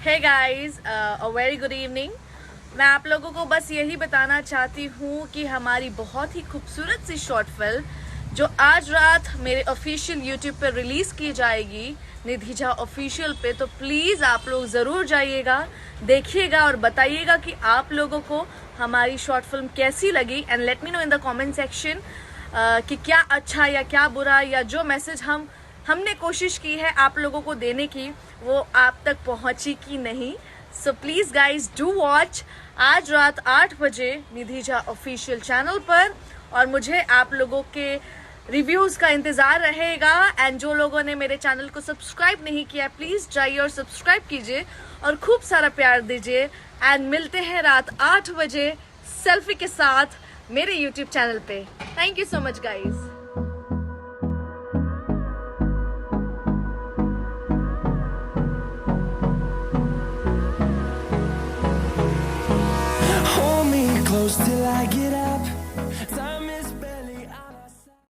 Hey guys, a very good evening. मैं आप लोगों को बस यही बताना चाहती हूँ कि हमारी बहुत ही खूबसूरत सी शॉर्ट फिल्म जो आज रात मेरे ऑफिशियल यूट्यूब पर रिलीज की जाएगी, निधि झा ऑफिशियल पे, तो प्लीज आप लोग जरूर जाइएगा, देखिएगा और बताइएगा कि आप लोगों को हमारी शॉर्ट फिल्म कैसी लगी। And let me know in the comment section कि क्या अच्छा या क्या बुरा, या जो मैसेज हमने कोशिश की है आप लोगों को देने की वो आप तक पहुंची कि नहीं। So please guys do watch आज रात 8 बजे निधि झा ऑफिशियल चैनल पर, और मुझे आप लोगों के रिव्यूज का इंतजार रहेगा। एंड जो लोगों ने मेरे चैनल को सब्सक्राइब नहीं किया प्लीज जाइए और सब्सक्राइब कीजिए और खूब सारा प्यार दीजिए। एंड मिलते हैं रात 8 बजे सेल्फी के साथ मेरे यूट्यूब चैनल पे। Thank you so much guys. Hold me close till I get out.